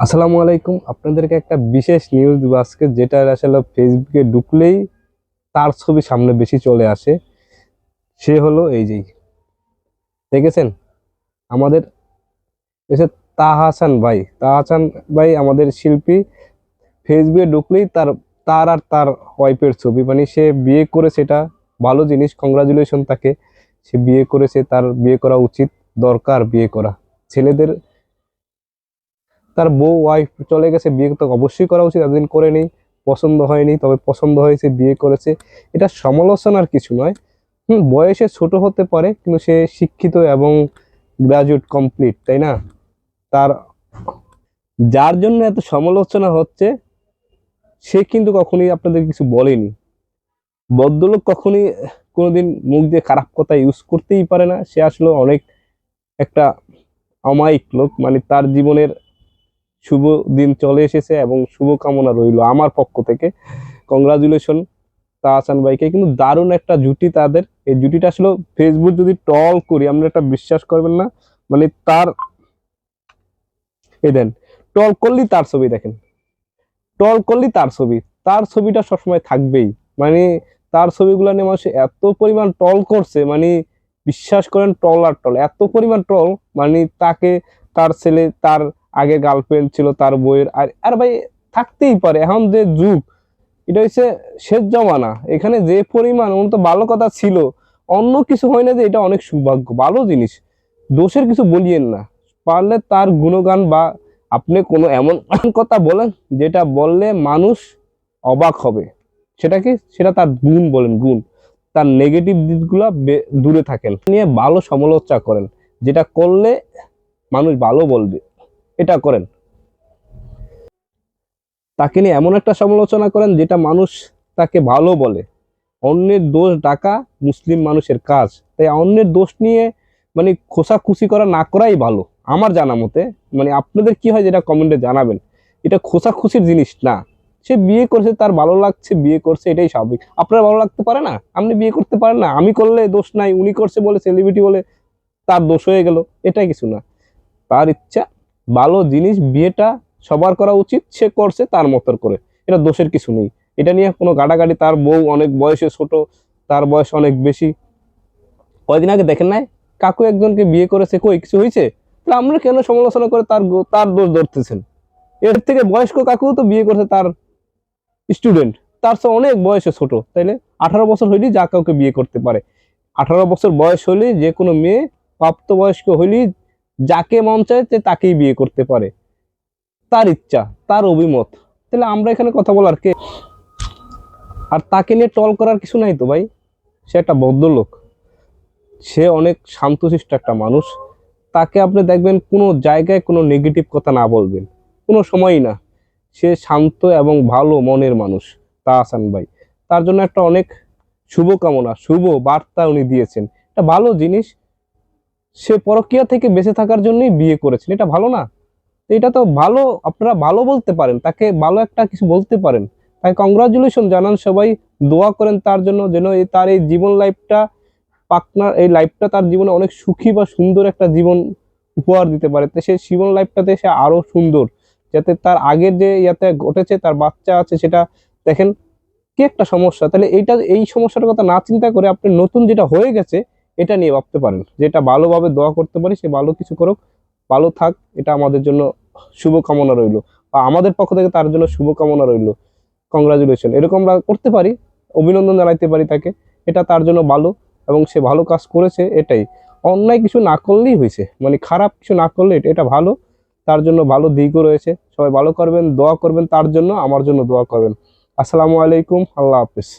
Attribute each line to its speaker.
Speaker 1: আসসালামু আলাইকুম। আপনাদেরকে একটা বিশেষ নিউজ দিব আজকে, যেটা আসলে ফেসবুকে ঢুকলেই তার ছবি সামনে বেশি চলে আসে। সে হলো এই যে, দেখেছেন আমাদের এসে তাহাসান ভাই আমাদের শিল্পী। ফেসবুকে ঢুকলেই তার তার আর তার ওয়াইফের ছবি, মানে সে বিয়ে করে, সেটা ভালো জিনিস, কংগ্রাচুলেশন তাকে। সে বিয়ে করেছে, তার বিয়ে করা উচিত, দরকার বিয়ে করা। ছেলেদের, তার বউ ওয়াইফ চলে গেছে, বিয়ে তো অবশ্যই করা উচিত, এতদিন করে নেই, পছন্দ হয়নি, তবে পছন্দ হয়েছে, বিয়ে করেছে। এটা সমালোচনার কিছু নয়। বয়সে ছোট হতে পারে, কিন্তু সে শিক্ষিত এবং গ্রাজুয়েট কমপ্লিট, তাই না? তার, যার জন্য এত সমালোচনা হচ্ছে, সে কিন্তু কখনোই আপনাদের কিছু বলেনি। ভদ্রলোক কখনোই কোনোদিন মুখ দিয়ে খারাপ কথা ইউজ করতেই পারে না। সে আসলে অনেক একটা অমায়িক লোক, মানে তার জীবনের শুভ দিন চলে এসেছে এবং শুভকামনা রইল আমার পক্ষ থেকে। কংগ্রাচুলেশন তাহসান ভাইকে। কিন্তু দারুণ একটা জুটি তাদের। এই জুটিটা আসলে ফেসবুক যদি টল করি, আমরা একটা বিশ্বাস করবেন না, মানে তার, এই দেন, টল করলেই তার ছবি, দেখেন, টল করলেই তার ছবি, তার ছবিটা সবসময় থাকবেই। মানে তার ছবিগুলো নিয়ে মানুষ এত পরিমাণ টল করছে, মানে বিশ্বাস করেন, টল আর টল, এত পরিমাণ টল। মানে তাকে, তার ছেলে, তার আগে গার্লফ্রেন্ড ছিল তার বইয়ের, আর আর ভাই থাকতেই পারে, এখন যে যুগ, এটা হচ্ছে শেষ জমানা। এখানে যে পরিমাণ তো ভালো কথা ছিল, অন্য কিছু হয় না যে এটা অনেক সৌভাগ্য, ভালো জিনিস, দোষের কিছু বলিয়েন না। পারলে তার গুণগান, বা আপনি কোনো এমন কথা বলেন যেটা বললে মানুষ অবাক হবে, সেটা কি, সেটা তার গুণ বলেন, গুণ। তার নেগেটিভ দিকগুলা দূরে থাকেন, নিয়ে ভালো সমালোচনা করেন, যেটা করলে মানুষ ভালো বলবে, এটা করেন। তাকে নিয়ে এমন একটা সমালোচনা করেন যেটা মানুষ তাকে ভালো বলে। অন্যের দোষ ঢাকা মুসলিম মানুষের কাজ, তাই অন্যের দোষ নিয়ে মানে খোসাখুসি করা না করাই ভালো আমার জানা মতে। মানে আপনাদের কি হয়, যেটা কমেন্টে জানাবেন। এটা খোসাখুসির জিনিস না। সে বিয়ে করছে, তার ভালো লাগছে, বিয়ে করছে, এটাই স্বাভাবিক। আপনার ভালো লাগতে পারে না, আপনি বিয়ে করতে পারেন না, আমি করলে দোষ নাই, উনি করছে বলে, সেলিব্রিটি বলে তার দোষ হয়ে গেল, এটাই কিছু না। তার ইচ্ছা, ভালো জিনিস, বিয়েটা সবার করা উচিত, সে করছে তার মতন করে, এটা দোষের কিছু নেই। এটা নিয়ে কোনো গাড়াগাড়ি, তার বউ অনেক বয়সে ছোট, তার বয়স অনেক বেশি। কয়দিন আগে দেখেন নাই, কাকু একজনকে বিয়ে করেছে, কই কিছু হয়েছে? তাহলে আমরা কেন সমালোচনা করে তার তার দোষ ধরতেছেন? এর থেকে বয়স্ক কাকু তো বিয়ে করছে তার স্টুডেন্ট, তার চেয়ে অনেক বয়সে ছোট, তাইলে 18 বছর হইলেই যা কাউকে বিয়ে করতে পারে। 18 বছর বয়স হইলেই যে কোনো মেয়ে, প্রাপ্তবয়স্ক হইলেই যাকে মন চায় তাকেই বিয়ে করতে পারে, তার ইচ্ছা, তার অভিমত। তাহলে আমরা এখানে কথা বলার কে? আর তাকে নিয়ে টল করার কিছু নাই তো ভাই। সে একটা ভদ্রলোক, সে অনেক শান্তশিষ্ট একটা মানুষ। তাকে আপনি দেখবেন কোনো জায়গায় কোনো নেগেটিভ কথা না বলবেন, কোনো সময়ই না। সে শান্ত এবং ভালো মনের মানুষ তাহসান ভাই। তার জন্য একটা অনেক শুভকামনা, শুভ বার্তা উনি দিয়েছেন, এটা ভালো জিনিস। সে পরকীয়া থেকে বেঁচে থাকার জন্যই বিয়ে করেছেন, এটা ভালো না? এটা তো ভালো, আপনারা ভালো বলতে পারেন, তাকে ভালো একটা কিছু বলতে পারেন, তাই কংগ্রাচুলেশন জানান সবাই। দোয়া করেন তার জন্য, যেন তার এই জীবন লাইফটা, পার্টনার এই লাইফটা তার জীবনে অনেক সুখী বা সুন্দর একটা জীবন উপহার দিতে পারে। তো সেই জীবন লাইফটাতে সে আরো সুন্দর, যাতে তার আগের যে ইয়াতে ঘটেছে, তার বাচ্চা আছে, সেটা দেখেন কি একটা সমস্যা। তাহলে এইটা, এই সমস্যাটার কথা না চিন্তা করে আপনি নতুন যেটা হয়ে গেছে এটা নিয়ে ভাবতে পারেন, যেটা ভালোভাবে দোয়া করতে পারি, সে ভালো কিছু করুক, ভালো থাক, এটা আমাদের জন্য শুভকামনা রইলো, বা আমাদের পক্ষ থেকে তার জন্য শুভকামনা রইলো। কংগ্রাচুলেশন, এরকম আমরা করতে পারি, অভিনন্দন জানাইতে পারি তাকে, এটা তার জন্য ভালো, এবং সে ভালো কাজ করেছে, এটাই। অন্যায় কিছু না করলেই হয়েছে, মানে খারাপ কিছু না করলে এটা ভালো। তার জন্য ভালো দিকও রয়েছে, সবাই ভালো করবেন, দোয়া করবেন তার জন্য, আমার জন্য দোয়া করবেন। আসসালামু আলাইকুম, আল্লাহ হাফিজ।